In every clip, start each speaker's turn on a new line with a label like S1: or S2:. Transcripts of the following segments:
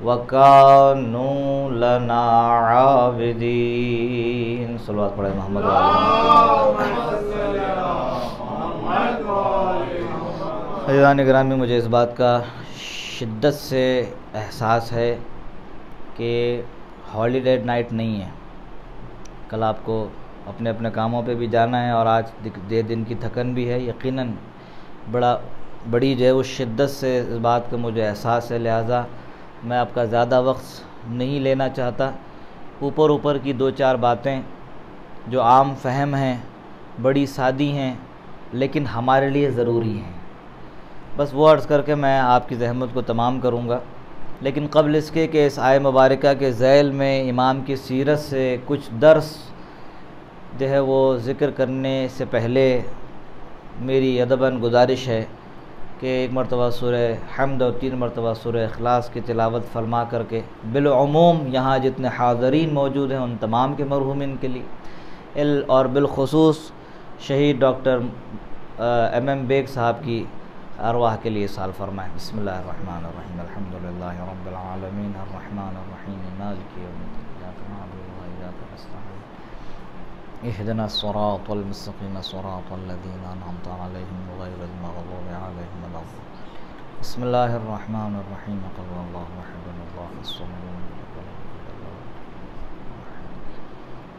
S1: वकानू लना आबिदीन सल्लल्लाहु पढ़े मोहम्मद अज़ीज़ान गिरामी, मुझे इस बात का शिद्दत से एहसास है कि हॉलीडे नाइट नहीं है। कल आपको अपने अपने कामों पे भी जाना है और आज दिन की थकन भी है। यकीनन बड़ी जो है उस शिद्दत से इस बात का मुझे एहसास है, लिहाजा मैं आपका ज़्यादा वक्त नहीं लेना चाहता। ऊपर की दो चार बातें जो आम फहम हैं, बड़ी सादी हैं, लेकिन हमारे लिए ज़रूरी हैं, बस वो अर्ज़ करके मैं आपकी ज़हमत को तमाम करूँगा। लेकिन क़ब्ल इसके कि इस आय मुबारका के ज़ैल में इमाम की सीरत से कुछ दर्स जो है वो ज़िक्र करने से पहले मेरी अदबन गुजारिश है कि एक मरतबा सूरह हम्द और 3 मरतबा सूरह इखलास की तिलावत फरमा करके बिलउमूम यहाँ जितने हाज़रीन मौजूद हैं उन तमाम के मरहूमिन के लिए और बिलखुसूस शहीद डॉक्टर MM बेग साहब की अरवाह के लिए साल फरमाएँ। बिस्मिल्लाहिर्रहमानिर्रहीम अल्हम्दुलिल्लाहि रब्बिल आलमीन अर्रहमानिर्रहीम मालिकि यौमिद्दीन इय्याका नअबुदु व इय्याका नस्तईन इहदिना सिरातल मुस्तक़ीम सिरातल लज़ीना अनअमता अलैहिम गैरिल मग़ज़ूबि अलैहिम वलद्दाल्लीन। बिस्मिल्लाहिर्रहमानिर्रहीम क़ुल हुवल्लाहु अहद अल्लाहुस समद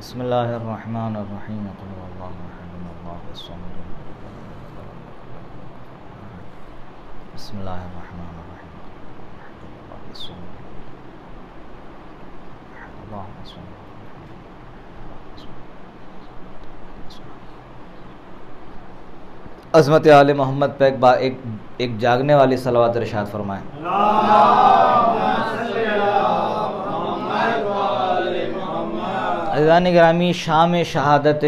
S1: बिस्मिल्लाहिर्रहमानिर्रहीम। अज़मत आले मोहम्मद पे एक जागने वाली सलावत इरशाद फरमाएं। अज़ीज़ान गिरामी, शाम शहादत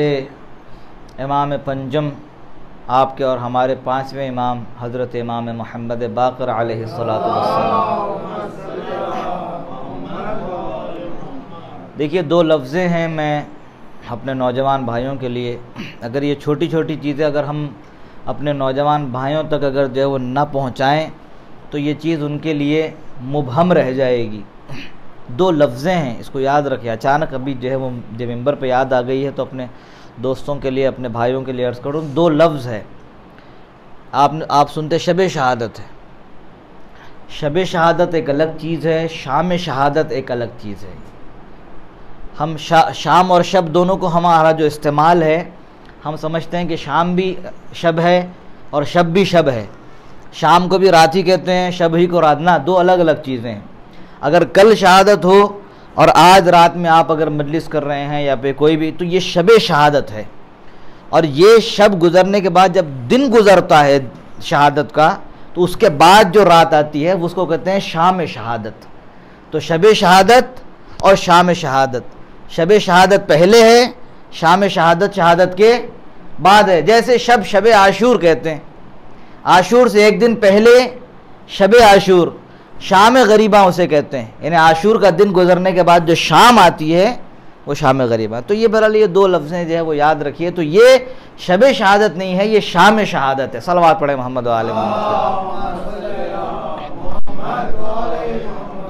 S1: इमाम पंजम आपके और हमारे पाँचवें इमाम हज़रत इमाम मोहम्मद बाक़िर अलैहिस्सलातु वस्सलाम। देखिए, दो लफ्ज़ें हैं मैं अपने नौजवान भाइयों के लिए, अगर ये छोटी छोटी चीज़ें अगर हम अपने नौजवान भाइयों तक अगर जो है वो ना पहुँचाएँ तो ये चीज़ उनके लिए मुबहम रह जाएगी। दो लफ्ज़ें हैं, इसको याद रखें। अचानक अभी जो है वो जब मिंबर पे याद आ गई है तो अपने दोस्तों के लिए, अपने भाइयों के लिए अर्ज़ करूँ। दो लफ्ज़ है, आप सुनते शब शहादत है। शब शहादत एक अलग चीज़ है, शाम शहादत एक अलग चीज़ है। हम शाम और शब दोनों को हमारा जो इस्तेमाल है, हम समझते हैं कि शाम भी शब है और शब भी शब है। शाम को भी रात ही कहते हैं, शब ही को रात ना, दो अलग अलग चीज़ें हैं। अगर कल शहादत हो और आज रात में आप अगर मजलिस कर रहे हैं या पे कोई भी, तो ये शब शहादत है। और ये शब गुज़रने के बाद जब दिन गुज़रता है शहादत का, तो उसके बाद जो रात आती है उसको कहते हैं शाम शहादत। तो शब शहादत और शाम शहादत, शब शहादत पहले है, शाम शहादत शहादत के बाद है। जैसे शब आशूर कहते हैं, आशूर से एक दिन पहले शब आशूर, शाम गरीबा उसे कहते हैं। यानी आशूर का दिन गुजरने के बाद जो शाम आती है वो शाम गरीबा। तो ये बहरहाल ये दो लफ्ज़ें जो है वो याद रखिए। तो ये शब शहादत नहीं है, ये शाम शहादत है। सलवात पढ़े मोहम्मद वाले मोहम्मद।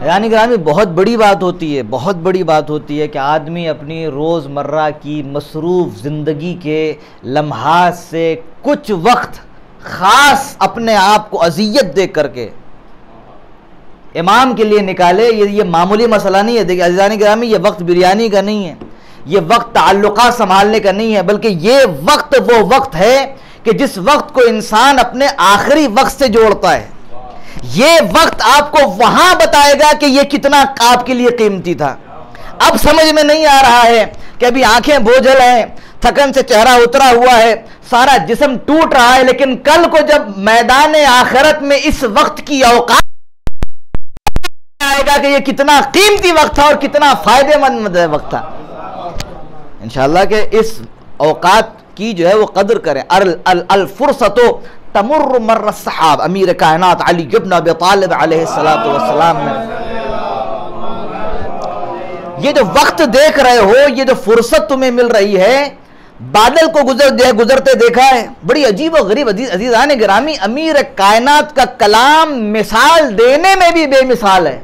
S1: यानी ग्रामी, बहुत बड़ी बात होती है, बहुत बड़ी बात होती है कि आदमी अपनी रोज़मर्रा की मसरूफ़ ज़िंदगी के लम्हात से कुछ वक्त ख़ास अपने आप को अज़ियत दे करके इमाम के लिए निकाले। ये मामूली मसला नहीं है। देखिए अज़ीज़ान गिरामी, ये वक्त बिरयानी का नहीं है, ये वक्त ताल्लुक़ात संभालने का नहीं है, बल्कि ये वक्त वो वक्त है कि जिस वक्त को इंसान अपने आखिरी वक्त से जोड़ता है। ये वक्त आपको वहां बताएगा कि ये कितना आपके लिए कीमती था। अब समझ में नहीं आ रहा है कि अभी आंखें बोझल हैं, थकन से चेहरा उतरा हुआ है, सारा जिस्म टूट रहा है, लेकिन कल को जब मैदान आखिरत में इस वक्त की औकात आएगा कि ये कितना कीमती वक्त था और कितना फायदेमंद वक्त था। इंशाअल्लाह के इस औकात की जो है वो कदर करें। अल फुर्सतो तमुर्र मर्र सहाब, अमीर कायनात अली इब्न अबी तालिब अलैहिस्सलातु वस्सलाम ने ये जो वक्त देख रहे हो, ये जो फुर्सत तुम्हें मिल रही है, बादल को गुजरते देखा है। बड़ी अजीब और गरीब अजीज़ान गिरामी, अमीर कायनात का कलाम मिसाल देने में भी बेमिसाल है,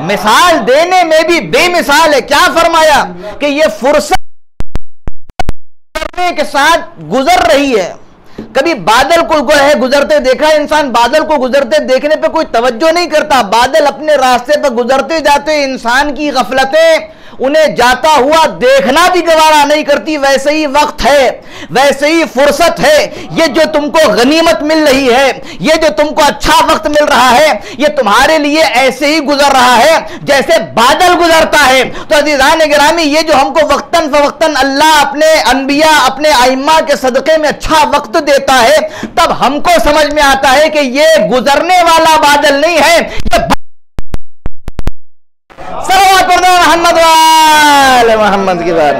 S1: मिसाल देने में भी बेमिसाल है। क्या फरमाया कि ये फुर्सत के साथ गुजर रही है। कभी बादल को गुजरते देखा है? इंसान बादल को गुजरते देखने पे कोई तवज्जो नहीं करता। बादल अपने रास्ते पर गुजरते जाते इंसान की गफलतें उन्हें जाता हुआ देखना भी गवारा नहीं करती। वैसे ही वक्त है, वैसे ही फुर्सत है। ये जो तुमको गनीमत मिल रही है, ये जो तुमको अच्छा वक्त मिल रहा है, ये तुम्हारे लिए ऐसे ही गुजर रहा है जैसे बादल गुजरता है। तो अज़ीज़ान गिरामी, ये जो हमको वक्तन फवक्तन अल्लाह अपने अनबिया, अपने आइम्मा के सदक़े में अच्छा वक्त देता है, तब हमको समझ में आता है कि ये गुजरने वाला बादल नहीं है, मोहम्मद वाले मोहम्मद की बात,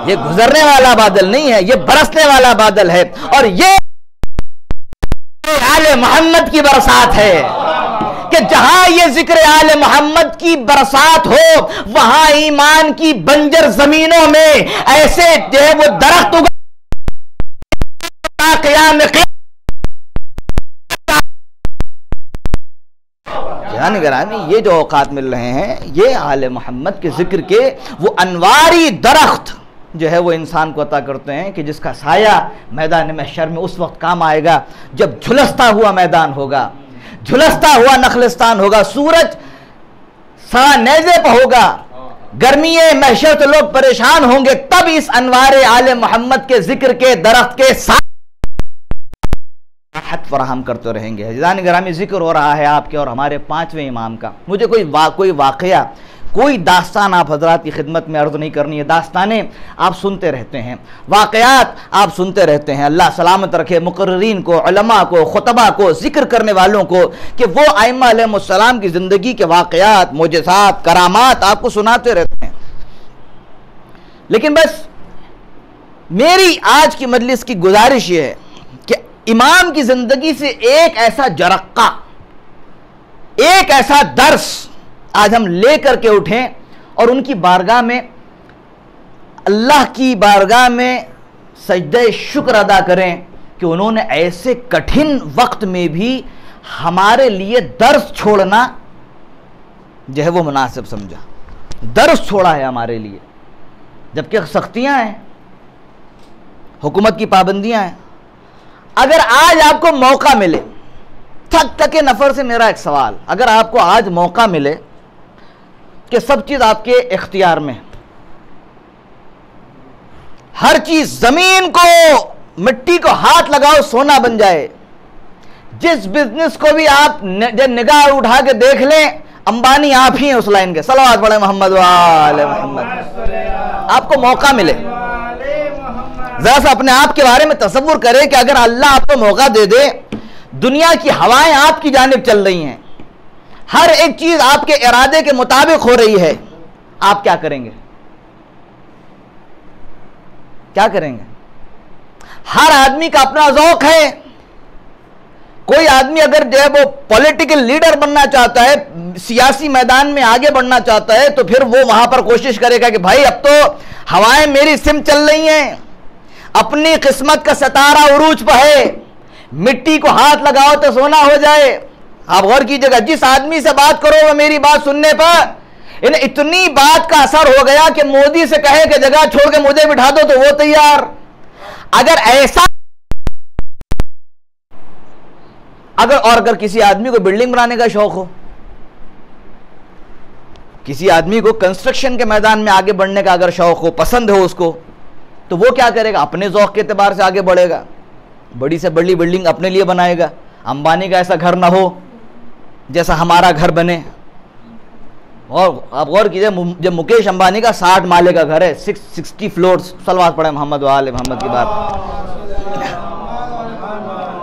S1: ये गुजरने वाला बादल नहीं है, ये बरसने वाला बादल है। और ये आले मोहम्मद की बरसात है कि जहां ये जिक्र आले मोहम्मद की बरसात हो, वहां ईमान की बंजर जमीनों में ऐसे जो है वो दरख्त उगा गिरामी। ये जो औकात मिल रहे हैं, ये आले मोहम्मद के जिक्र के वो अनवारी दरख्त जो है वो इंसान को अता करते हैं कि जिसका साया मैदान महशर में उस वक्त काम आएगा जब झुलसता हुआ मैदान होगा, झुलसता हुआ नखलिस्तान होगा। सूरज सड़ा नेज़े पर होगा, गर्मी महशर तो लोग परेशान होंगे, तब इस अनवारे आले मोहम्मद के जिक्र के दरख्त के साथ राहत फराहम करते रहेंगे। अज़ीज़ान गिरामी, जिक्र हो रहा है आपके और हमारे 5वें इमाम का। मुझे कोई वाक़या, कोई दास्तान आप हजरात की खिदमत में अर्ज़ नहीं करनी है। दास्तानें आप सुनते रहते हैं, वाक़यात आप सुनते रहते हैं। अल्लाह सलामत रखे मुक़र्रिरीन को, उलमा को, खुतबा को, जिक्र करने वालों को, कि वो आइम्मा अलैहिमुस्सलाम की ज़िंदगी के वाक़यात, मोजज़ात, करामात आपको सुनाते रहते हैं। लेकिन बस मेरी आज की मजलिस की गुजारिश ये है कि इमाम की ज़िंदगी से एक ऐसा जरक्का, एक ऐसा दर्स आज हम ले करके उठें और उनकी बारगाह में, अल्लाह की बारगाह में सजदे शुक्र अदा करें कि उन्होंने ऐसे कठिन वक्त में भी हमारे लिए दर्स छोड़ना जो है वो मुनासिब समझा। दर्स छोड़ा है हमारे लिए, जबकि सख्तियां हैं, हुकूमत की पाबंदियां हैं। अगर आज आपको मौका मिले, थक के नफर से मेरा एक सवाल, अगर आपको आज मौका मिले कि सब चीज आपके इख्तियार में, हर चीज, जमीन को, मिट्टी को हाथ लगाओ सोना बन जाए, जिस बिजनेस को भी आप निगाह उठा के देख लें, अंबानी आप ही हैं उस लाइन के। सलावत पढ़े मोहम्मद वाले मोहम्मद। आपको मौका मिले, जरा सा अपने आप के बारे में तसव्वुर करें कि अगर अल्लाह आपको मौका दे दे, दुनिया की हवाएं आपकी जानिब चल रही हैं, हर एक चीज आपके इरादे के मुताबिक हो रही है, आप क्या करेंगे? क्या करेंगे? हर आदमी का अपना ज़ौक़ है। कोई आदमी अगर जो है वो पॉलिटिकल लीडर बनना चाहता है, सियासी मैदान में आगे बढ़ना चाहता है, तो फिर वो वहां पर कोशिश करेगा कि भाई अब तो हवाएं मेरी सिम चल रही हैं, अपनी किस्मत का सितारा उरूज पर है, मिट्टी को हाथ लगाओ तो सोना हो जाए। आप गौर कीजिएगा, जिस आदमी से बात करो वो मेरी बात सुनने पर इन्हें इतनी बात का असर हो गया कि मोदी से कहे कि जगह छोड़ के मुझे बिठा दो तो वो तैयार। अगर ऐसा, अगर किसी आदमी को बिल्डिंग बनाने का शौक हो, किसी आदमी को कंस्ट्रक्शन के मैदान में आगे बढ़ने का अगर शौक हो, पसंद हो उसको, तो वो क्या करेगा? अपने ज़ौक़ के एतबार से आगे बढ़ेगा, बड़ी से बड़ी बिल्डिंग अपने लिए बनाएगा। अंबानी का ऐसा घर ना हो जैसा हमारा घर बने। और आप गौर कीजिए, जब मुकेश अंबानी का 60 माले का घर है, 60 फ्लोर्स, सलवात पढ़े मोहम्मद वाले मोहम्मद की बात।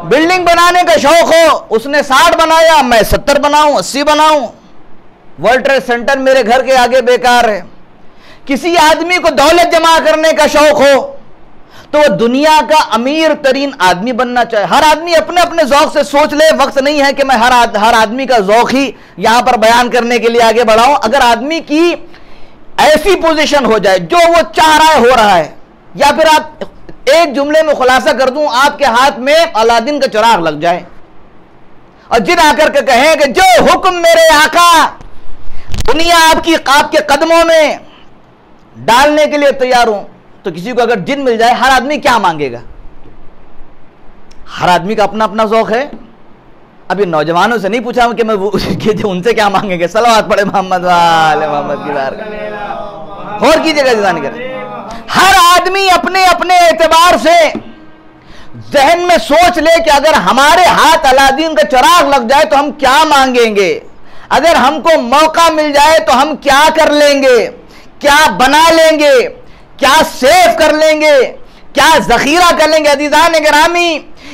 S1: बिल्डिंग बनाने का शौक हो, उसने 60 बनाया, मैं 70 बनाऊं, 80 बनाऊं। वर्ल्ड ट्रेड सेंटर मेरे घर के आगे बेकार है। किसी आदमी को दौलत जमा करने का शौक हो तो वो दुनिया का अमीर तरीन आदमी बनना चाहे। हर आदमी अपने अपने ज़ौक़ से सोच ले, वक्त नहीं है कि मैं हर आदमी का ज़ौक़ ही यहां पर बयान करने के लिए आगे बढ़ाऊं। अगर आदमी की ऐसी पोजीशन हो जाए जो वो चाह रहा है हो रहा है, या फिर आप एक जुमले में खुलासा कर दूं, आपके हाथ में अलादीन का चिराग लग जाए और जिन आकर के कहें कि जो हुक्म मेरे आका, दुनिया आपके कदमों में डालने के लिए तैयार हूं, तो किसी को अगर जिन मिल जाए, हर आदमी क्या मांगेगा? हर आदमी का अपना अपना ज़ौक़ है। अभी नौजवानों से नहीं पूछा कि मैं उनसे क्या मांगेंगे। सलावत पढ़े मोहम्मद वाले मोहम्मद की बात। और कीजिएगा जाने कर, हर आदमी अपने अपने एतबार से जहन में सोच ले कि अगर हमारे हाथ अलादीन का चिराग लग जाए तो हम क्या मांगेंगे, अगर हमको मौका मिल जाए तो हम क्या कर लेंगे, क्या बना लेंगे, क्या सेव कर लेंगे, क्या जखीरा कर लेंगे। अज़ीज़ान गिरामी,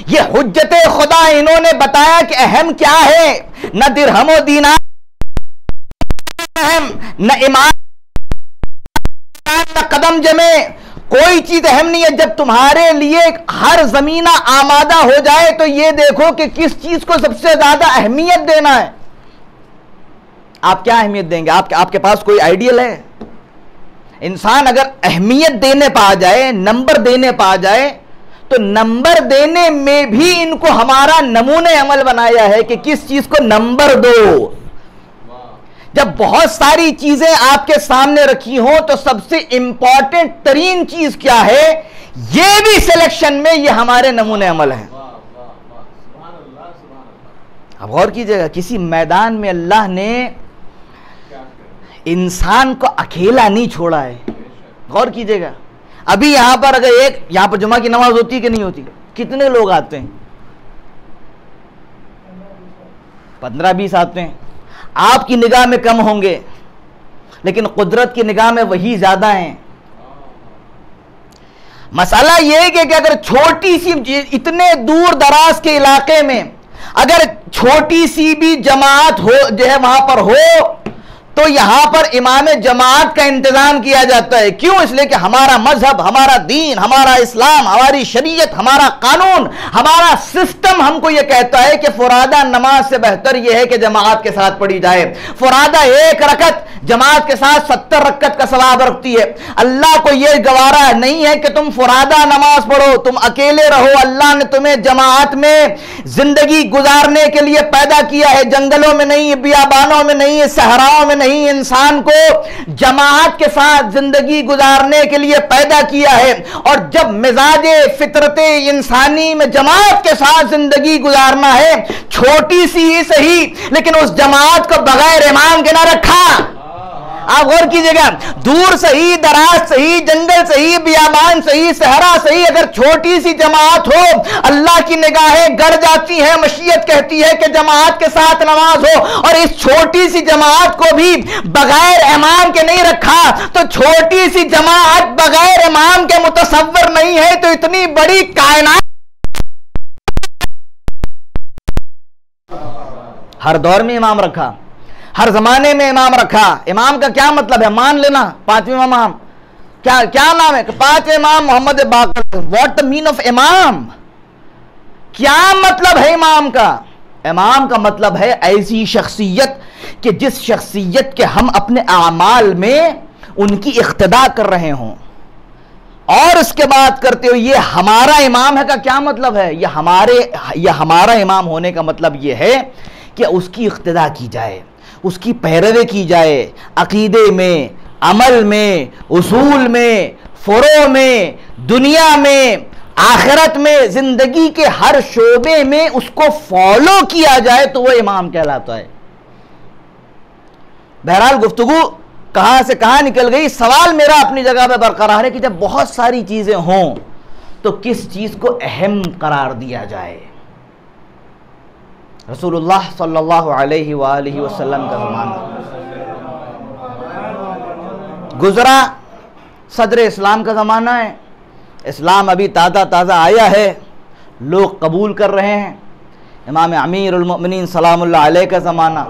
S1: ये हुज्जते खुदा इन्होंने बताया कि अहम क्या है। न दिरहम व दीनार अहम, न ईमान, न कदम जमे, कोई चीज अहम नहीं है। जब तुम्हारे लिए हर जमीना आमादा हो जाए तो ये देखो कि किस चीज को सबसे ज्यादा अहमियत देना है। आप क्या अहमियत देंगे? आपके पास कोई आइडियल है? इंसान अगर अहमियत देने पा जाए, नंबर देने पा जाए, तो नंबर देने में भी इनको हमारा नमूने अमल बनाया है कि किस चीज को नंबर दो। जब बहुत सारी चीजें आपके सामने रखी हो तो सबसे इंपॉर्टेंट तरीन चीज क्या है, यह भी सिलेक्शन में ये हमारे नमूने अमल है। अब गौर कीजिएगा, किसी मैदान में अल्लाह ने इंसान को अकेला नहीं छोड़ा है। गौर कीजिएगा, अभी यहां पर अगर यहां पर जुमा की नमाज होती है कि नहीं होती, कितने लोग आते हैं? 15-20 आते हैं। आपकी निगाह में कम होंगे, लेकिन कुदरत की निगाह में वही ज्यादा हैं। मसला यह है कि अगर छोटी सी, इतने दूर दराज के इलाके में अगर छोटी सी भी जमात हो जो है वहां पर हो, तो यहां पर इमाम जमात का इंतजाम किया जाता है। क्यों? इसलिए कि हमारा मजहब, हमारा दीन, हमारा इस्लाम, हमारी शरीयत, हमारा कानून, हमारा सिस्टम हमको यह कहता है कि फुरादा नमाज से बेहतर यह है कि जमात के साथ पढ़ी जाए। फुरादा 1 रकत जमात के साथ 70 रकत का सवाब रखती है। अल्लाह को यह गवारा नहीं है कि तुम फुरादा नमाज पढ़ो, तुम अकेले रहो। अल्लाह ने तुम्हें जमात में जिंदगी गुजारने के लिए पैदा किया है, जंगलों में नहीं, बियाबानों में नहीं, सहराओं में नहीं। इंसान को जमात के साथ जिंदगी गुजारने के लिए पैदा किया है। और जब मिजाजे फितरते इंसानी में जमात के साथ जिंदगी गुजारना है, छोटी सी ही सही, लेकिन उस जमात को बगैर इमाम के ना रखा। आप गौर कीजिएगा, दूर सही, दराज सही, जंगल सही, बियाबान सही, सहरा सही, अगर छोटी सी जमात हो, अल्लाह की निगाहें गड़ जाती है। मशीयत कहती है कि जमात के साथ नमाज हो, और इस छोटी सी जमात को भी बगैर इमाम के नहीं रखा, तो छोटी सी जमात बगैर इमाम के मुतसव्वर नहीं है, तो इतनी बड़ी कायनात हर दौर में इमाम रखा, हर जमाने में इमाम रखा। इमाम का क्या मतलब है? मान लेना 5वें इमाम, क्या नाम है? 5वें इमाम मोहम्मद बाकर। व्हाट द मीन ऑफ इमाम? क्या मतलब है इमाम का? इमाम का मतलब है ऐसी शख्सियत कि जिस शख्सियत के हम अपने आमाल में उनकी इख्तिदा कर रहे हों, और उसके बाद करते हो ये हमारा इमाम है। का क्या मतलब है? यह हमारा इमाम होने का मतलब यह है कि उसकी इख्तिदा की जाए, उसकी पैरवी की जाए, अकीदे में, अमल में, उसूल में, फुरो में, दुनिया में, आखिरत में, जिंदगी के हर शोबे में उसको फॉलो किया जाए, तो वह इमाम कहलाता है। बहरहाल गुफ्तगू कहां से कहां निकल गई। सवाल मेरा अपनी जगह पर बरकरार है कि जब बहुत सारी चीजें हों तो किस चीज को अहम करार दिया जाए। रसूलुल्लाह सल्लल्लाहु अलैहि वसल्लम का ज़माना गुजरा, सदर इस्लाम का ज़माना है। इस्लाम अभी ताज़ा आया है, लोग कबूल कर रहे हैं। इमाम अमीरुल मोमिनीन सलामुल्लाह अलैह का ज़माना,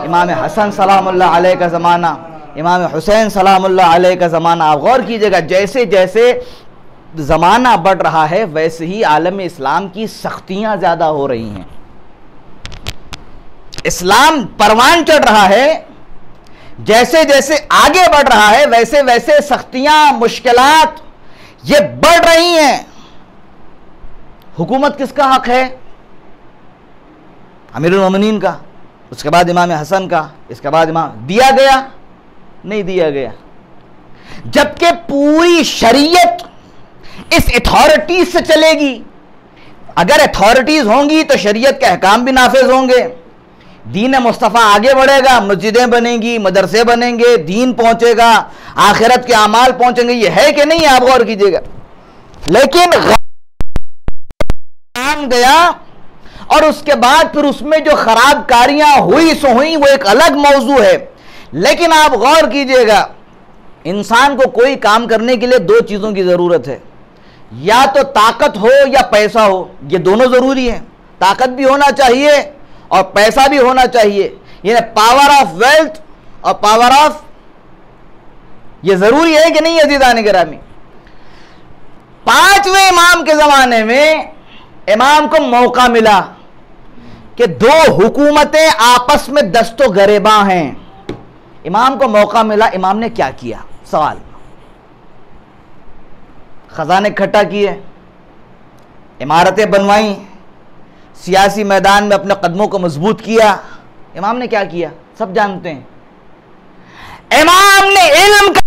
S1: इमाम हसन सलामुल्लाह अलैह का ज़माना, इमाम हुसैन सलामुल्लाह अलैह का ज़माना। आप गौर कीजिएगा, जैसे जैसे ज़माना बढ़ रहा है वैसे ही आलम इस्लाम की सख्तियाँ ज़्यादा हो रही हैं। इस्लाम परवान चढ़ रहा है, जैसे जैसे आगे बढ़ रहा है वैसे वैसे सख्तियां, मुश्किलात ये बढ़ रही हैं। हुकूमत किसका हक है? अमीरुल मोमिनीन का, उसके बाद इमाम हसन का, इसके बाद इमाम। दिया गया? नहीं दिया गया। जबकि पूरी शरीयत इस अथॉरिटी से चलेगी। अगर अथॉरिटीज होंगी तो शरीयत के अहकाम भी नाफिज होंगे, दीन मुस्तफ़ा आगे बढ़ेगा, मस्जिदें बनेंगी, मदरसे बनेंगे, दीन पहुंचेगा, आखिरत के अमाल पहुंचेंगे। ये है कि नहीं? आप गौर कीजिएगा। लेकिन काम गया और उसके बाद फिर उसमें जो खराब कारियां हुई सो हुई, वो एक अलग मौजू है। लेकिन आप गौर कीजिएगा, इंसान को कोई काम करने के लिए दो चीजों की जरूरत है, या तो ताकत हो या पैसा हो। ये दोनों जरूरी है। ताकत भी होना चाहिए और पैसा भी होना चाहिए। ये पावर ऑफ वेल्थ और पावर ऑफ, ये जरूरी है कि नहीं अज़ीज़ान गिरामी? 5वें इमाम के जमाने में इमाम को मौका मिला कि दो हुकूमतें आपस में दस्तो गरेबा हैं। इमाम को मौका मिला, इमाम ने क्या किया? सवाल। खजाने इकट्ठा किए, इमारतें बनवाई, सियासी मैदान में अपने कदमों को मजबूत किया। इमाम ने क्या किया? सब जानते हैं। इमाम ने इल्म का,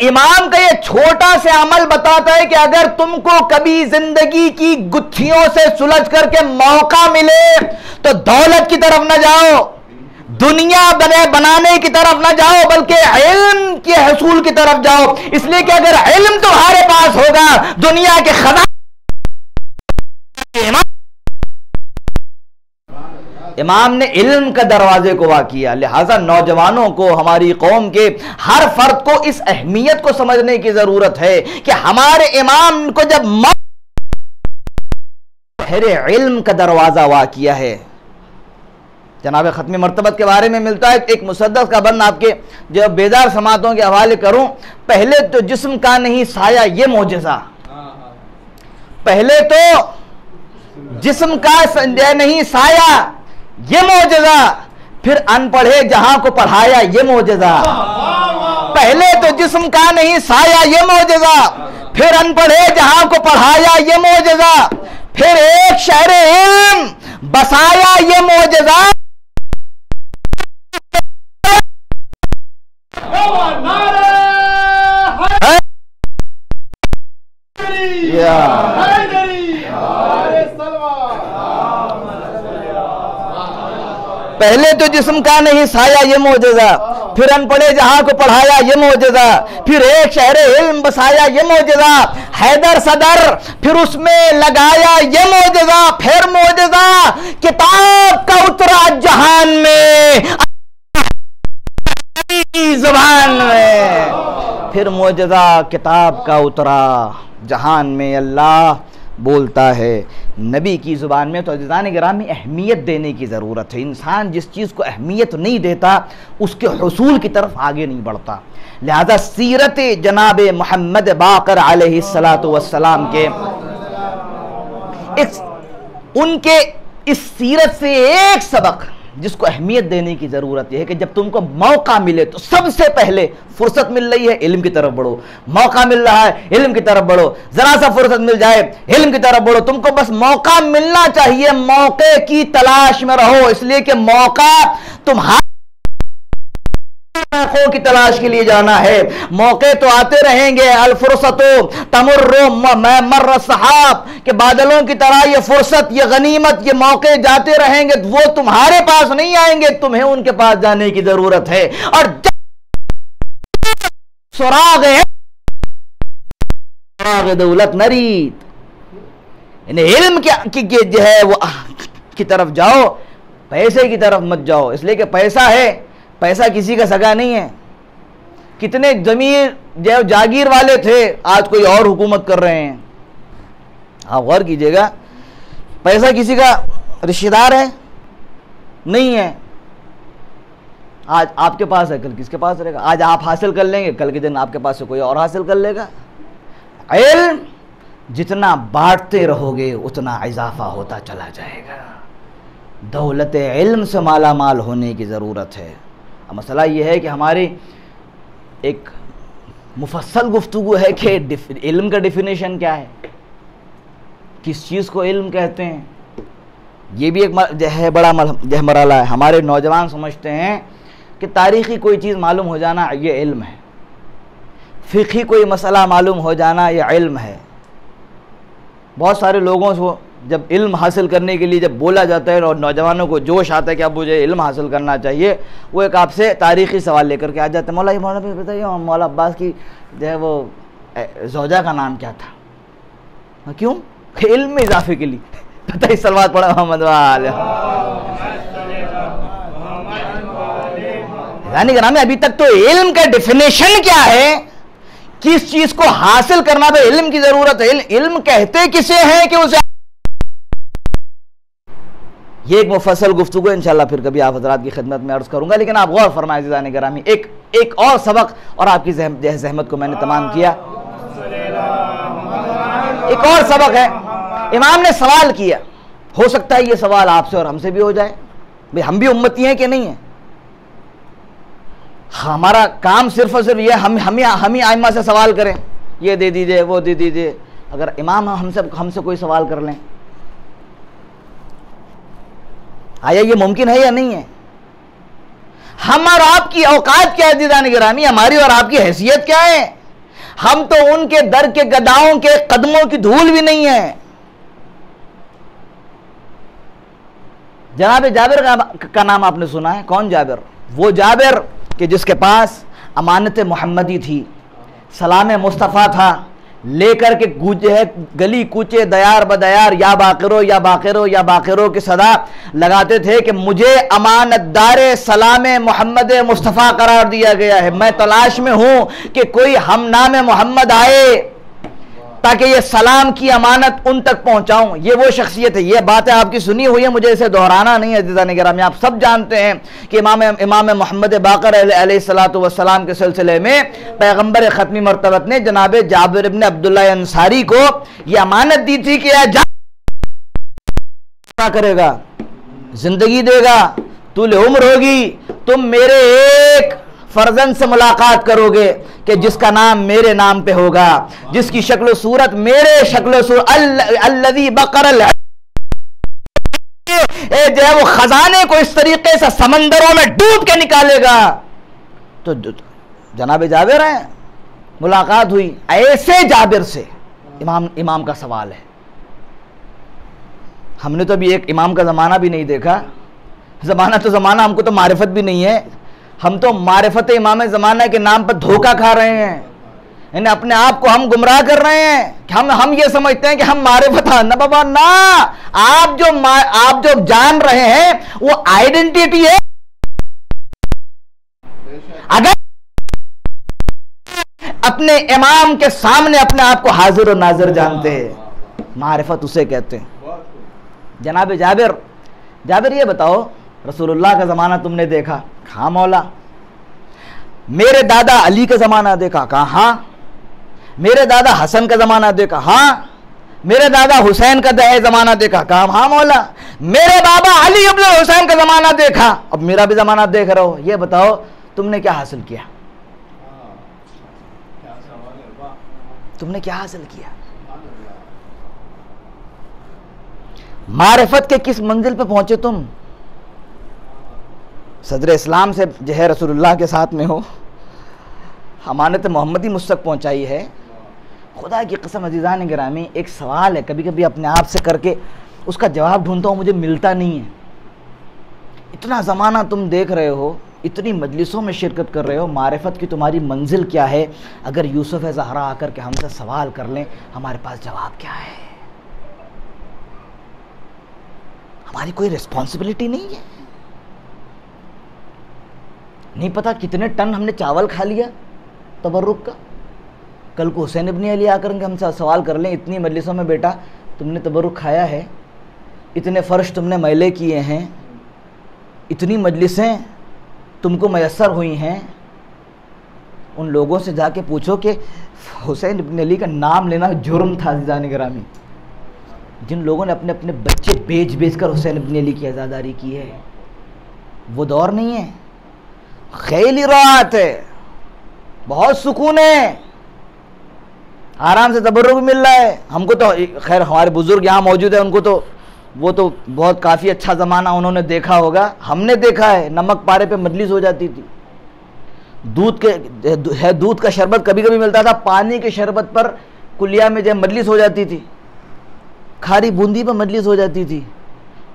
S1: इमाम का ये छोटा से अमल बताता है कि अगर तुमको कभी जिंदगी की गुत्थियों से सुलझ करके मौका मिले तो दौलत की तरफ न जाओ, दुनिया बनाने की तरफ ना जाओ, बल्कि इल्म के हसूल की तरफ जाओ। इसलिए कि अगर इल्म तुम्हारे पास होगा, दुनिया के खजाने, इमाम ने इल्म का दरवाजे को वाक़ किया। लिहाजा नौजवानों को, हमारी कौम के हर फर्द को इस अहमियत को समझने की जरूरत है कि हमारे इमाम को जब इल्म का दरवाजा वाक़ किया है। जनाब खत्मी मर्तबत के बारे में मिलता है एक मुसद्दस का बंद आपके जो बेदार समातों के हवाले करूं। पहले तो जिस्म का नहीं साया ये मौजज़ा, पहले तो जिस्म का नहीं साया ये मौजज़ा, फिर अनपढ़े जहां को पढ़ाया ये मौजज़ा। पहले तो जिस्म का नहीं साया ये मौजज़ा, फिर अनपढ़े जहां को पढ़ाया ये मौजज़ा, फिर एक शहर इल्म बसाया ये मौजज़ा। पहले तो जिस्म का नहीं साया ये मौजज़ा, फिर अनपढ़े जहां को पढ़ाया ये मौजज़ा, फिर एक शहर इल्म बसाया ये मौजज़ा। हैदर सदर फिर उसमें लगाया ये मौजज़ा, फिर मौजज़ा किताब का उतरा जहान में, ज़ुबान में, फिर मौजज़ा किताब का उतरा जहान में। अल्लाह बोलता है नबी की ज़ुबान में। तो अज़ीज़ान गिरामी अहमियत देने की ज़रूरत है। इंसान जिस चीज़ को अहमियत नहीं देता उसके हुसूल की तरफ आगे नहीं बढ़ता। लिहाजा सीरत जनाब मोहम्मद बाक़र अलैहिस्सलातु वस्सलाम के उनके इस सीरत से एक सबक जिसको अहमियत देने की ज़रूरत यह है कि जब तुमको मौका मिले तो सबसे पहले फुर्सत मिल रही है इल्म की तरफ बढ़ो। मौका मिल रहा है इल्म की तरफ बढ़ो, ज़रा सा फुर्सत मिल जाए इल्म की तरफ बढ़ो। तुमको बस मौका मिलना चाहिए, मौके की तलाश में रहो, इसलिए कि मौका तुम्हारे मौक़ों की तलाश के लिए जाना है। मौके तो आते रहेंगे, अल फुर्सतो तमुर्रु मर्र सहाब के बादलों की तरह ये फुर्सत, ये गनीमत, ये मौके जाते रहेंगे, वो तुम्हारे पास नहीं आएंगे, तुम्हें उनके पास जाने की जरूरत है। और सुराग है सुराग दौलत नरीद, इल्म की जो है वो की तरफ जाओ, पैसे की तरफ मत जाओ। इसलिए कि पैसा है, पैसा किसी का सगा नहीं है। कितने जमीर जो जागीर वाले थे आज कोई और हुकूमत कर रहे हैं। आप गौर कीजिएगा, पैसा किसी का रिश्तेदार है नहीं है। आज आपके पास है, कल किसके पास रहेगा। आज आप हासिल कर लेंगे, कल के दिन आपके पास से कोई और हासिल कर लेगा। इल्म जितना बांटते रहोगे उतना इजाफा होता चला जाएगा। दौलत इल्म से माला माल होने की ज़रूरत है। अब मसला यह है कि हमारी एक मुफस्सल गुफ्तगू है कि इल्म का डिफिनेशन क्या है, किस चीज़ को इल्म कहते हैं। ये भी एक है बड़ा मरहला है। हमारे नौजवान समझते हैं कि तारीख़ी कोई चीज़ मालूम हो जाना ये इल्म है, फ़िक़ही कोई मसला मालूम हो जाना ये इल्म है। बहुत सारे लोगों को जब इल्म हासिल करने के लिए जब बोला जाता है और नौजवानों को जोश आता है कि अब मुझे इल्म हासिल करना चाहिए, वो एक आपसे तारीख़ी सवाल लेकर के आ जाते हैं। मौला बताइए मौला अब्बास की जो है वो ज़ौजा का नाम क्या था। क्यों? इल्म में इजाफे के लिए। पता ही सलवात पढ़ा मोहम्मद वाले। यानी कि अभी तक तो इल्म का डिफिनेशन क्या है, किस चीज़ को हासिल करना पे इल्म की ज़रूरत है। इल्म कहते किसे हैं कि उसे, ये एक मुफस्सल गुफ्तगू इंशाअल्लाह फिर कभी आप हज़रात की खिदमत में अर्ज़ करूँगा। लेकिन आप गौर फरमाएं अज़ीज़ान गिरामी, एक और सबक और आपकी ज़हमत को मैंने तमाम किया। एक और सबक है, इमाम ने सवाल किया, हो सकता है ये सवाल आपसे और हमसे भी हो जाए। भाई हम भी उम्मती हैं कि नहीं है। हमारा काम सिर्फ और सिर्फ ये हम ही आइम्मा से सवाल करें, ये दे दीजिए वो दे दीजिए। अगर इमाम हमसे कोई सवाल कर लें, आया ये मुमकिन है या नहीं है। हम और आपकी औकात क्या है अज़ीज़ान गिरामी, हमारी और आपकी हैसियत क्या है। हम तो उनके दर के गदाओं के कदमों की धूल भी नहीं है। जनाब जाबिर का नाम आपने सुना है? कौन जाबिर? वो जाबिर कि जिसके पास अमानत मोहम्मदी थी, सलाम मुस्तफ़ा था, लेकर के गूंजे है गली कूचे दयार बदयार या बाकिरो या बाकिरो या बाकिरो की सदा लगाते थे कि मुझे अमानतदार सलाम मोहम्मद मुस्तफ़ा करार दिया गया है। मैं तलाश में हूं कि कोई हम नाम मोहम्मद आए ताकि ये सलाम की अमानत उन तक पहुंचाऊं। ये वो शख्सियत है। ये बातें आपकी सुनी हुई है, मुझे इसे दोहराना नहीं है। अज़ीज़ान गिरामी, आप सब जानते हैं कि इमाम मोहम्मद बाक़र अलैहिस्सलातु वस्सलाम के सिलसिले में पैगंबर ख़त्मी मरतबत ने जनाब जाबिर इब्न अब्दुल्लाह अंसारी को ये अमानत दी थी कि क्या करेगा, जिंदगी देगा, तूल उम्र होगी, तुम मेरे एक फर्जंद से मुलाकात करोगे कि जिसका नाम मेरे नाम पे होगा, जिसकी शक्ल सूरत मेरे शक्ल सूरत अल्लज़ी बक़रल जो है वो खजाने को इस तरीके से समंदरों में डूब के निकालेगा। तो जनाब जाबिर हैं, मुलाकात हुई ऐसे जाबिर से। इमाम का सवाल है, हमने तो अभी एक इमाम का ज़माना भी नहीं देखा। ज़माना तो ज़माना, हमको तो मारिफत भी नहीं है। हम तो मारिफत इमाम ज़माना के नाम पर धोखा खा रहे हैं, यानी अपने आप को हम गुमराह कर रहे हैं कि हम ये समझते हैं कि हम मारिफत ना बाबा ना। आप जो जान रहे हैं वो आइडेंटिटी है। अगर अपने इमाम के सामने अपने आप को हाजिर और नाजिर जानते हैं, मारिफत उसे कहते हैं। जनाब जाबिर ये बताओ, रसूलुल्लाह का ज़माना तुमने देखा? हाँ मौला। मेरे दादा अली का ज़माना देखा? कहा हाँ। मेरे दादा हसन का ज़माना देखा? हाँ। मेरे दादा हुसैन का ज़माना देखा? कहा हाँ मौला। मेरे बाबा अली इब्न हुसैन का ज़माना देखा, अब मेरा भी ज़माना देख रहे हो। ये बताओ तुमने क्या हासिल किया? तुमने क्या हासिल किया? मारिफत के किस मंजिल पे पहुंचे तुम? सदर इस्लाम से जो है रसूलुल्लाह के साथ में हो, अमानत मोहम्मदी मुझ तक पहुँचाई है। खुदा की कसम अज़ीज़ान गिरामी, एक सवाल है, कभी कभी अपने आप से करके उसका जवाब ढूंढता हूँ, मुझे मिलता नहीं है। इतना ज़माना तुम देख रहे हो, इतनी मजलिसों में शिरकत कर रहे हो, मारिफत की तुम्हारी मंजिल क्या है? अगर यूसुफ ज़हरा आकर के हमसे सवाल कर लें, हमारे पास जवाब क्या है? हमारी कोई रिस्पॉन्सिबिलिटी नहीं है। नहीं पता कितने टन हमने चावल खा लिया तबर्रुक का। कल को हुसैन इब्न अली आकर के हमसे सवाल कर लें, इतनी मजलिसों में बेटा तुमने तबर्रुक खाया है, इतने फ़र्श तुमने मैले किए हैं, इतनी मजलिसें तुमको मैसर हुई हैं, उन लोगों से जाके पूछो कि हुसैन इब्न अली का नाम लेना जुर्म था। अज़ीज़ान गिरामी, जिन लोगों ने अपने अपने बच्चे बेच कर हुसैन इब्न अली की आज़ादारी की है, वो दौर नहीं है। खैली रात है, बहुत सुकून है, आराम से तबर्रुक भी मिल रहा है। हमको तो खैर हमारे बुजुर्ग यहाँ मौजूद है, उनको तो वो तो बहुत काफ़ी अच्छा ज़माना उन्होंने देखा होगा। हमने देखा है नमक पारे पे मजलिस हो जाती थी, दूध का शरबत कभी कभी मिलता था, पानी के शरबत पर कुलिया में जब मजलिस हो जाती थी, खारी बूंदी पर मजलिस हो जाती थी।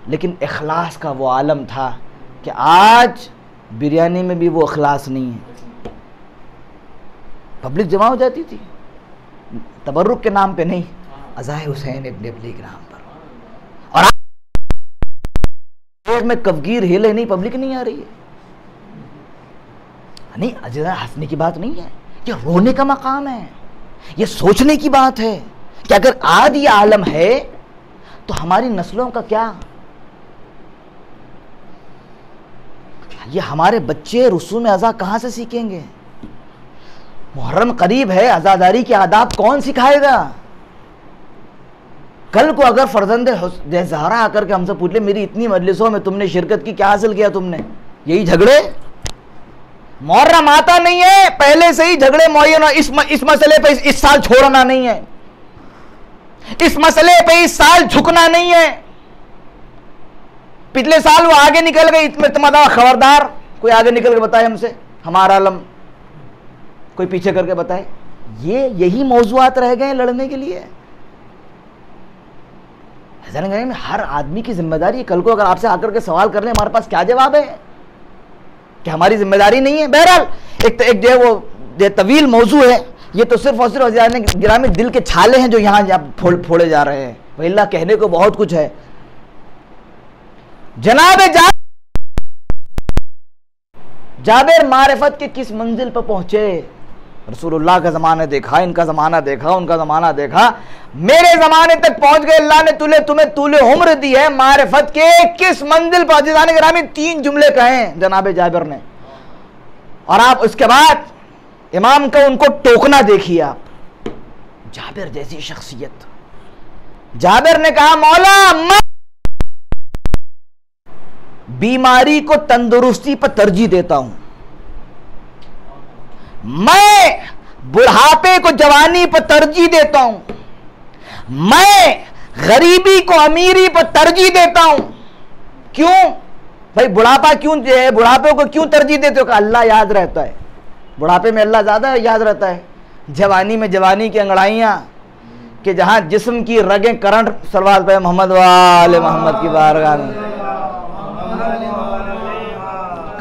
S1: लेकिन इखलास का वो आलम था कि आज बिरयानी में भी वो इखलास नहीं है। पब्लिक जमा हो जाती थी तबर्रुक के नाम पे नहीं, अज़ाए हुसैन इब्न अली के नाम पर। और आज में कफगीर हिले नहीं, पब्लिक नहीं आ रही है। नहीं अजीज़ा, हंसने की बात नहीं है, ये रोने का मकाम है, ये सोचने की बात है कि अगर आज ये आलम है तो हमारी नस्लों का क्या? ये हमारे बच्चे रसूम अज़ा कहाँ से सीखेंगे? मुहर्रम करीब है, अज़ादारी के आदाब कौन सिखाएगा? कल को अगर फर्जंद ज़हरा आकर के हमसे पूछ ले, मेरी इतनी मजलिसों में तुमने शिरकत की, क्या हासिल किया तुमने? यही झगड़े। मुहर्रम आता नहीं है, पहले से ही झगड़े मुअय्यन, इस मसले पे इस साल छोड़ना नहीं है, इस मसले पे इस साल झुकना नहीं है। पिछले साल वो आगे निकल गए, इसमें तुम्हारा खबरदार, कोई आगे निकल के बताए हमसे, हमारा आलम कोई पीछे करके बताए। यही मौजूआत रह गए लड़ने के लिए।
S2: में हर आदमी की जिम्मेदारी है। कल को अगर आपसे आकर के सवाल कर ले हमारे पास क्या जवाब है? क्या हमारी जिम्मेदारी नहीं है? बहरहाल एक जो है वो तवील मौजू है, ये तो सिर्फ और सिर्फ हज़रात गिरामी दिल के छाले हैं जो यहाँ फोड़े जा रहे हैं, वल्लाह कहने को बहुत कुछ है। जनाब जाबिर मारिफत के किस मंजिल पर पहुंचे? रसूलुल्लाह का ज़माना देखा, इनका ज़माना देखा, उनका ज़माना देखा, मेरे ज़माने तक पहुंच गए। अल्लाह ने तुम्हें तूले उम्र दी है, मारिफत के किस मंजिल पर? हज़रात गिरामी 3 जुमले कहे जनाब जाबिर ने, और आप उसके बाद इमाम का उनको टोकना देखिए। आप जाबिर जैसी शख्सियत, जाबिर ने कहा मौला मैं बीमारी को तंदुरुस्ती पर तरजीह देता हूं, मैं बुढ़ापे को जवानी पर तरजीह देता हूं, मैं गरीबी को अमीरी पर तरजीह देता हूं। क्यों भाई? बुढ़ापा क्यों है? बुढ़ापे को क्यों तरजीह देते हो? अल्लाह याद रहता है, बुढ़ापे में अल्लाह ज्यादा याद रहता है। जवानी में जवानी की अंगड़ाइयां कि जहां जिस्म की रगें करंट सलवात पे मोहम्मद वाले मोहम्मद की बारगाह में,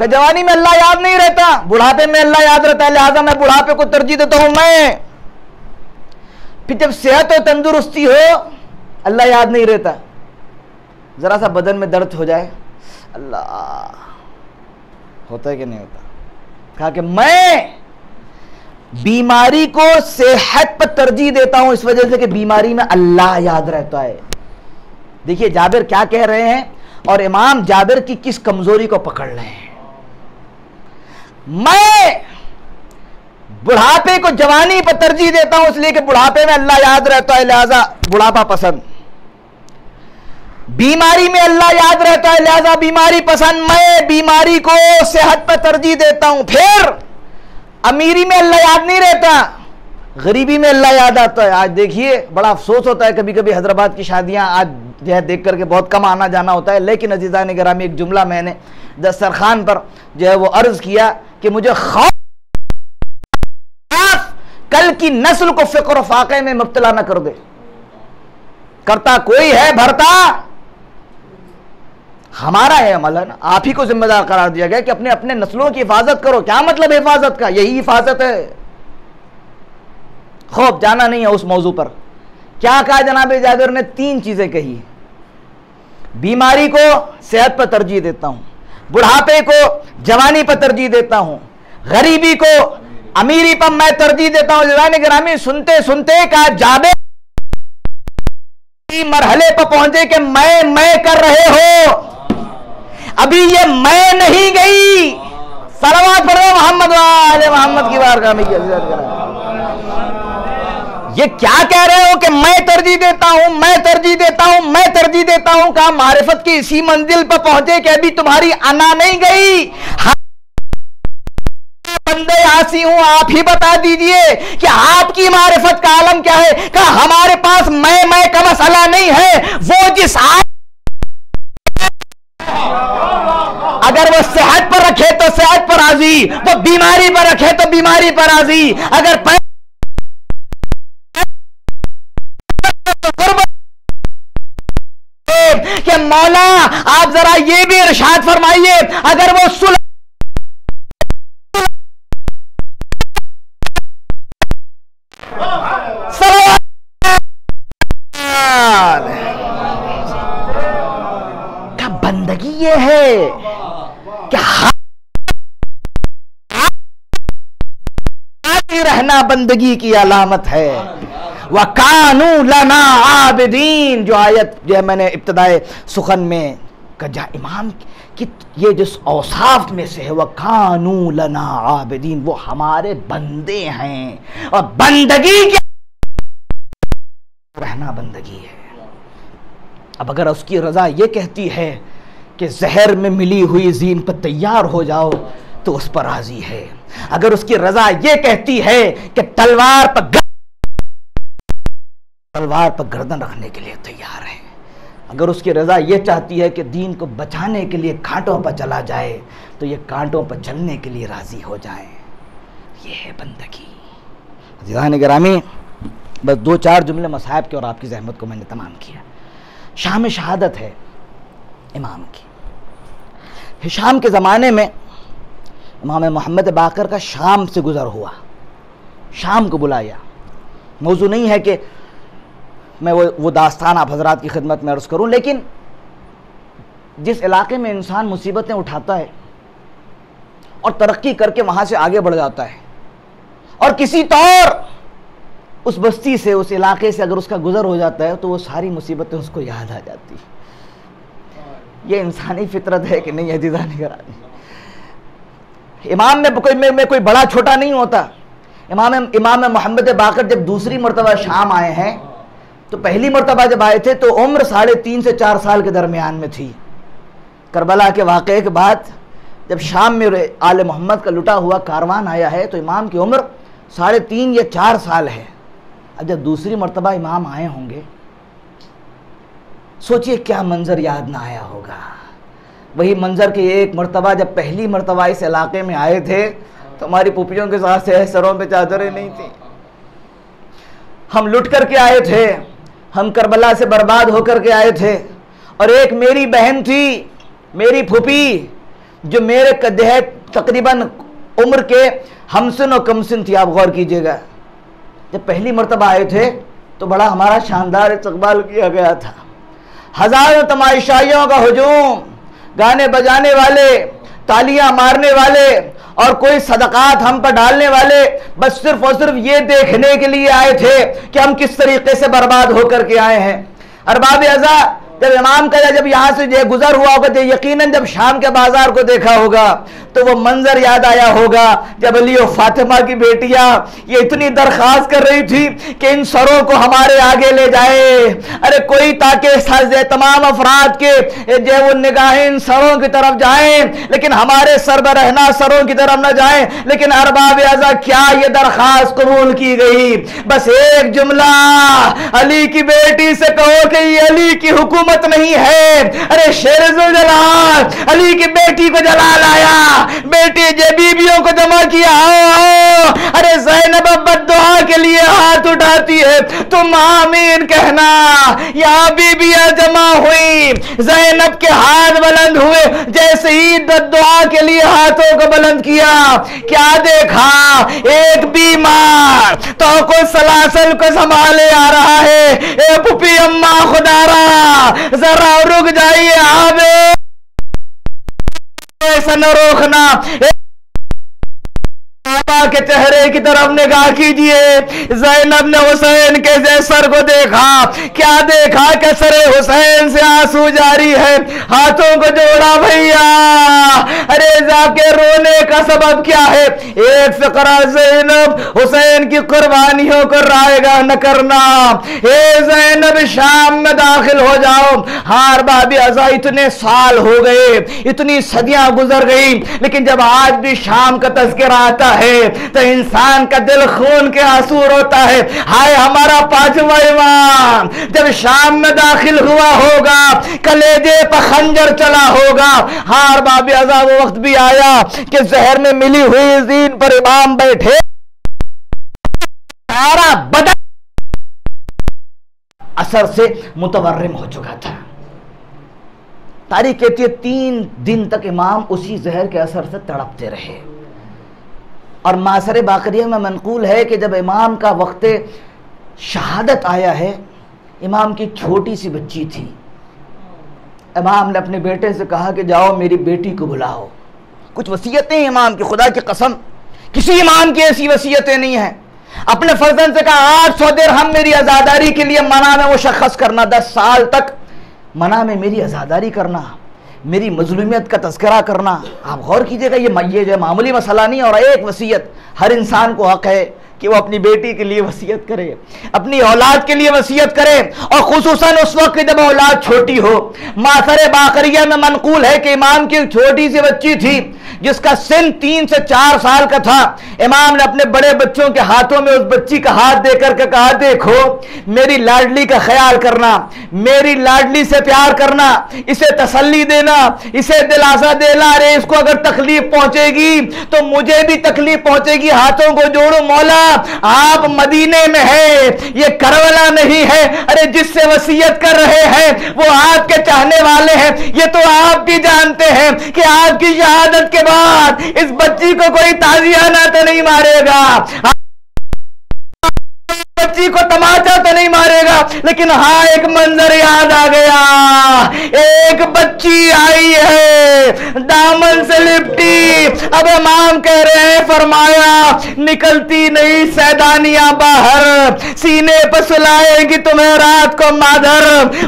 S2: जवानी में अल्लाह याद नहीं रहता, बुढ़ापे में अल्लाह याद रहता है, लिहाजा मैं बुढ़ापे को तरजीह देता हूं। मैं फिर जब सेहत और तंदुरुस्ती हो अल्लाह याद नहीं रहता, जरा सा बदन में दर्द हो जाए अल्लाह होता है कि नहीं होता? कहा कि मैं बीमारी को सेहत पर तरजीह देता हूं इस वजह से कि बीमारी में अल्लाह याद रहता है। देखिए जाबिर क्या कह रहे हैं और इमाम जाबिर की किस कमजोरी को पकड़ रहे हैं। मैं बुढ़ापे को जवानी पर तरजीह देता हूं इसलिए कि बुढ़ापे में अल्लाह याद रहता है, लिहाजा बुढ़ापा पसंद। बीमारी में अल्लाह याद रहता है, लिहाजा बीमारी पसंद। मैं बीमारी को सेहत पर तरजीह देता हूं। फिर अमीरी में अल्लाह याद नहीं रहता, गरीबी में अल्लाह याद आता है। आज देखिए बड़ा अफसोस होता है, कभी कभी हैदराबाद की शादियां आज जो है देख करके बहुत कम आना जाना होता है, लेकिन अजीज़ान गिरामी एक जुमला मैंने दस्तरखान पर जो है वो अर्ज किया कि मुझे खौफ कल की नस्ल को फिक्र फाके में मुब्तला न कर दे। करता कोई है, भरता हमारा है अमल, है ना? आप ही को जिम्मेदार करार दिया गया कि अपने अपने नस्लों की हिफाजत करो। क्या मतलब हिफाजत का? यही हिफाजत है। खौफ जाना नहीं है उस मौजू पर। क्या कहा जनाब जाबिर ने? 3 चीजें कही। बीमारी को सेहत पर तरजीह देता हूं, बुढ़ापे को जवानी पर तरजीह देता हूं, गरीबी को अमीरी पर मैं तरजीह देता हूं। जनाब गिरामी सुनते सुनते कहा जाबिर मरहले पर पहुंचे कि मैं कर रहे हो, अभी ये मैं नहीं गई। सलावत पढ़ो मोहम्मद वाले मोहम्मद की बारगाह में। ये क्या कह रहे हो कि मैं तरजीह देता हूं, मैं तरजीह देता हूं, मैं तरजीह देता हूं? कहा मारिफत की इसी मंजिल पर पहुंचे कि अभी तुम्हारी अना नहीं गई। बंदे आसी हूं, आप ही बता दीजिए कि आपकी मारिफत का आलम क्या है। कहा हमारे पास मैं का मसला नहीं है, वो जिस अगर वो सेहत पर रखे तो सेहत पर राजी, वो बीमारी पर रखे तो बीमारी पर राजी। अगर कि मौला आप जरा ये भी इरशाद फरमाइए, अगर वो सुलह का बंदगी ये है कि रहना बंदगी की अलामत है। वकानू लना आबिदीन, जो आयत जो है मैंने इब्तिदाए सुखन में कहा, इमाम कि ये जिस औसाफ में से है वकानू लना आबिदीन, वो हमारे बंदे हैं और बंदगी क्या रहना बंदगी है। अब अगर उसकी रजा ये कहती है कि जहर में मिली हुई जीन पर तैयार हो जाओ तो उस पर राजी है। अगर उसकी रजा ये कहती है कि तलवार पर गर्दन रखने के लिए तैयार है, अगर उसकी रजा ये चाहती है कि दीन को बचाने के लिए कांटों पर चला जाए तो ये कांटों पर चलने के लिए राजी हो जाए। ये है बंदगी। अज़ीज़ान गिरामी, बस 2-4 जुमले मसाहब के और आपकी ज़हमत को मैंने तमाम किया। शाम शहादत है इमाम की। हिशाम के ज़माने में इमाम मोहम्मद बाकर का शाम से गुज़र हुआ, शाम को बुलाया। मौजू नहीं है कि मैं वो दास्तान आप हज़रात की खिदमत में अर्ज़ करूँ, लेकिन जिस इलाके में इंसान मुसीबतें उठाता है और तरक्की करके वहाँ से आगे बढ़ जाता है और किसी तौर उस बस्ती से, उस इलाके से अगर उसका गुज़र हो जाता है तो वो सारी मुसीबतें उसको याद आ जाती है। ये इंसानी फितरत है कि नहीं है दीदानी करानी। इमाम में कोई बड़ा छोटा नहीं होता। इमाम मोहम्मद बाकर जब दूसरी मरतबा शाम आए हैं तो पहली मरतबा जब आए थे तो उम्र 3.5 से 4 साल के दरमियान में थी। करबला के वाक़े के बाद जब शाम में आले मोहम्मद का लुटा हुआ कारवान आया है तो इमाम की उम्र 3.5 या 4 साल है। अब जब दूसरी मरतबा इमाम आए होंगे, सोचिए क्या मंजर याद ना आया होगा। वही मंजर के एक मरतबा जब पहली मरतबा इस इलाके में आए थे तो हमारी पुपियों के साथ से सरों पे चादरें नहीं थी, हम लुट करके आए थे, हम करबला से बर्बाद होकर के आए थे। और एक मेरी बहन थी, मेरी फूफी, जो मेरे कदे तकरीबन उम्र के हमसिन और कमसिन थी। आप गौर कीजिएगा, जब पहली मरतबा आए थे तो बड़ा हमारा शानदार इस्तकबाल किया गया था। हजारों तमाशाइयों का हुजूम, गाने बजाने वाले, तालियां मारने वाले और कोई सदकात हम पर डालने वाले, बस सिर्फ और सिर्फ ये देखने के लिए आए थे कि हम किस तरीके से बर्बाद होकर के आए हैं। अरबाब अज़ा जब इमाम का जब यहाँ से गुजर हुआ होगा तो यकीनन जब शाम के बाजार को देखा होगा तो वो मंजर याद आया होगा जब अली और फातिमा की बेटियां ये इतनी दरख्वास्त कर रही थी कि इन सरों को हमारे आगे ले जाए। अरे कोई ताकि तमाम अफराद के जो वो निगाहें इन सरों की तरफ जाएं, लेकिन हमारे सरबरहना सरों की तरफ न जाएं। लेकिन अरबाब अज़ा क्या ये दरख्वास्त कबूल की गई? बस एक जुमला, अली की बेटी से कहो कि ये अली की हुकूमत नहीं है। अरे शेर ज़ुल जलाल, अली की बेटी को जलाल आया, बेटी जे बीबियों को जमा किया। आओ, अरे ज़ैनब बद्दुआ के लिए हाथ उठाती है, तुम आमीन कहना। यहाँ बीबियां जमा हुई, ज़ैनब के हाथ बुलंद हुए, जैसे ही बद्दुआ के लिए हाथों को बुलंद किया, क्या देखा? एक बीमार तो को सलासल को संभाले आ रहा है। ए पुपी अम्मा खुदारा जरा रुक जाइए, आवे ऐसा न रोकना। के चेहरे की तरफ निगाह कीजिए। ज़ैनब ने हुसैन के सर को देखा, क्या देखा कि सर हुसैन से आंसू जारी है, हाथों को जोड़ा। भैया अरे जाके रोने का सबब क्या है? एक फिक्रा ज़ैनब, हुसैन की कुर्बानियों को रायगा न करना। ए ज़ैनब शाम में दाखिल हो जाओ। हार बाबी अज़ा इतने साल हो गए, इतनी सदियां गुजर गई, लेकिन जब आज भी शाम का तज़किरा आता है तो इंसान का दिल खून के आंसू रोता है। हाय हमारा पांचवा इमाम जब शाम में दाखिल हुआ होगा, कलेजे पर खंजर चला होगा। हार बाबी अज़ा वो वक्त भी आया कि जहर में मिली हुई ज़ीन पर इमाम बैठे, सारा बदन असर से मुतवर्रिम हो चुका था। तारीख कहती है 3 दिन तक इमाम उसी जहर के असर से तड़पते रहे। और मासर बाकरिया में मनकूल है कि जब इमाम का वक्त शहादत आया है, इमाम की छोटी सी बच्ची थी। इमाम ने अपने बेटे से कहा कि जाओ मेरी बेटी को बुलाओ। कुछ वसीयतें इमाम की, खुदा की कसम किसी इमाम की ऐसी वसीयतें नहीं है। अपने फर्जंद से कहा 800 दिरहम मेरी आज़ादारी के लिए मना में मुशख्खस करना, 10 साल तक मना में मेरी आज़ादारी करना, मेरी मजलूमियत का तज़किरा करना। आप गौर कीजिएगा, ये जो मामूली मसला नहीं। और एक वसीयत, हर इंसान को हक है कि वो अपनी बेटी के लिए वसीयत करे, अपनी औलाद के लिए वसीयत करे, और खुसूसन उस वक्त जब औलाद छोटी हो। मासर बाकरिया में मनकूल है कि इमाम की छोटी सी बच्ची थी, जिसका सिन 3 से 4 साल का था, इमाम ने अपने बड़े बच्चों के हाथों में उस बच्ची का हाथ देकर के कहा, देखो मेरी लाडली का ख्याल करना, मेरी लाडली से प्यार करना, इसे तसल्ली देना, इसे दिलासा देना, अरे इसको अगर तकलीफ पहुंचेगी तो मुझे भी तकलीफ पहुंचेगी, हाथों को जोड़ो मौला, आप मदीने में है, ये करबला नहीं है, अरे जिससे वसीयत कर रहे हैं वो आपके चाहने वाले हैं, ये तो आप भी जानते हैं कि आपकी शहादत के बाद इस बच्ची को कोई ताजियाना तो नहीं मारेगा, बच्ची को तमाचा तो नहीं मारेगा, लेकिन हाँ एक मंजर याद आ गया, एक बच्ची आई है दामन से लिपटी, अब इमाम कह रहे हैं, फरमाया निकलती नहीं सैदानियां बाहर, सीने पर सुलाएंगी तुम्हें रात को मादर,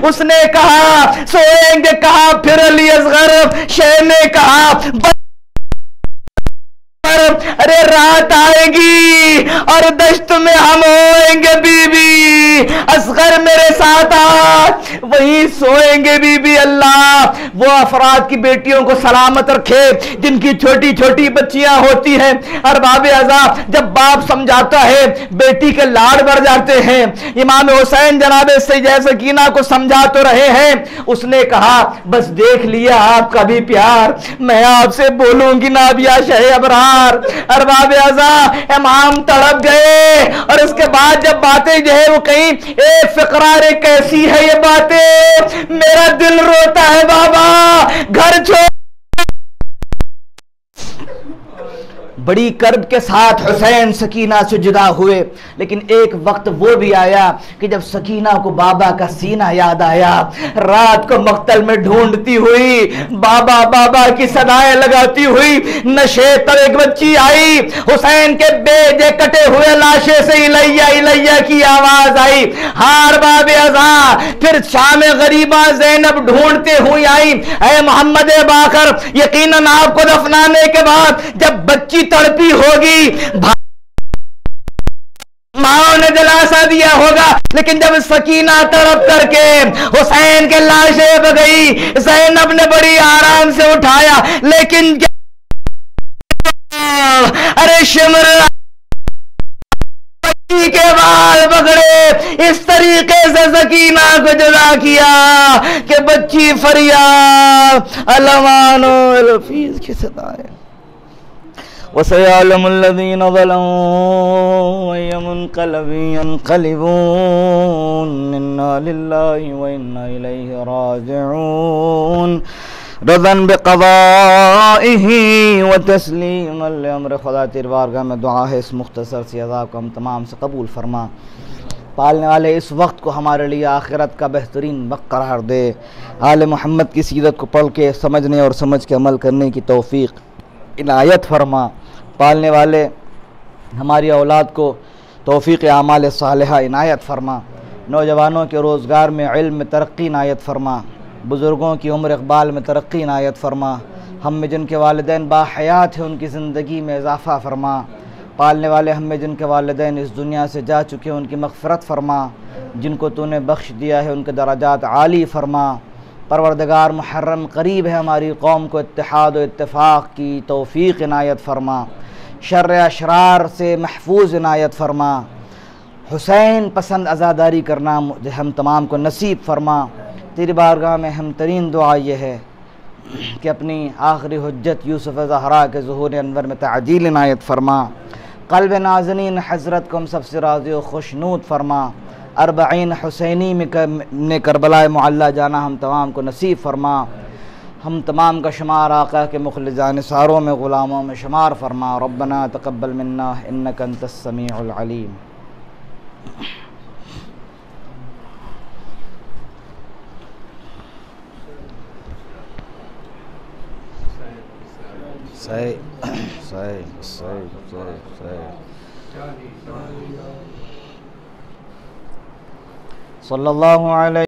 S2: उसने कहा सोएंगे, कहा फिर अली असगर, शेर ने कहा अरे रात आएगी और दश्त में हम होएंगे बीबी, असगर मेरे साथ आ, वहीं सोएंगे बीबी। अल्लाह वो अफराद की बेटियों को सलामत रखे जिनकी छोटी छोटी बच्चियां होती हैं, और बाबे अज़ा जब बाप समझाता है बेटी के लाड़ बढ़ जाते हैं। इमाम हुसैन जनाबे सैयदा सकीना को समझा तो रहे हैं, उसने कहा बस देख लिया आपका भी प्यार, मैं आपसे बोलूंगी ना बिया शहे अबरार। अरबाबे अज़ा इमाम तड़प गए, और उसके बाद जब बातें जो है वो कहीं ए फिक्रारे कैसी है ये बातें, मेरा दिल रोता है बाबा, घर छोड़। बड़ी कर्ब के साथ हुसैन सकीना से जुदा हुए, लेकिन एक वक्त वो भी आया कि जब सकीना को बाबा का सीना याद आया, रात को मख्तल में ढूंढती हुई बाबा बाबा की सदाएं लगाती हुई नशे तब एक बच्ची आई, हुसैन के बेजे कटे हुए लाशे से इलैया इलैया की आवाज आई। हार बाबे अज़ा फिर शाम गरीबा ज़ैनब ढूंढते हुई आई, ऐ मोहम्मद बाकर यकीनन आपको दफनाने के बाद जब बच्ची तड़पी होगी माओ ने दिलासा दिया होगा, लेकिन जब सकीना तड़प करके हुसैन के लाशे पे गई, ज़ैनब ने बड़ी आराम से उठाया, लेकिन अरे शिमर के बाल पकड़े, इस तरीके से सकीना को जुदा किया कि बच्ची फरियाद अलमानो लफीज की सदाए वसयअलमुल्लज़ीन ज़लमू यमुनक़लिबून इन्ना लिल्लाहि व इन्ना इलैहि राजिऊन रज़न बिक़ज़ाइही व तस्लीमन लिअम्र। खुदा तेरी बारगाह में दुआ है इस मुख्तसर सी अज़ाब को हम तमाम से कबूल फरमा, पालने वाले इस वक्त को हमारे लिए आखिरत का बेहतरीन वक्त करार दे, आले मोहम्मद की सीरत को पढ़ के समझने और समझ के अमल करने की तौफ़ीक़ इनायत फरमा, पालने वाले हमारी औलाद को तौफ़ीक़ आमाल सालिहा इनायत फरमा, नौजवानों के रोज़गार में इल्म में तरक्की इनायत फरमा, बुज़ुर्गों की उम्र इक़बाल में तरक्की इनायत फरमा, हम में जिनके वालिदैन बाहयात हैं उनकी ज़िंदगी में इजाफ़ा फरमा, पालने वाले हम में जिनके वालिदैन इस दुनिया से जा चुके हैं उनकी मग़फ़िरत फरमा, जिनको तूने बख्श दिया है उनके दराजात आली फरमा। परवरदिगार मुहर्रम करीब है, हमारी कौम को इत्तेहाद व इत्तेफ़ाक़ की तौफ़ीक़ इनायत फरमा, शर्र अशरार से महफूज इनायत फरमा, हुसैन पसंद अज़ादारी करना हम तमाम को नसीब फरमा। तेरी बारगाह में हम तरीन दुआ ये है कि अपनी आखिरी हुज्जत यूसुफ़ ज़हरा के ज़ुहूर अनवर में ताजील इनायत फरमा, क़ल्ब नाज़नीन हज़रत को हम सबसे राज़ी व खुशनूद फरमा, अरबईन हुसैनी में करबला मुअल्ला जाना हम तमाम को नसीब फरमा, हम तमाम का शुमार आका के मुख़लिसा निसारों में ग़ुलामों में शुमार फरमा। रब्बना तक़ब्बल मिन्ना इन्नका अंतस समीउल अलीम। सही सही सही सही सही सल्लल्लाहु अलैहि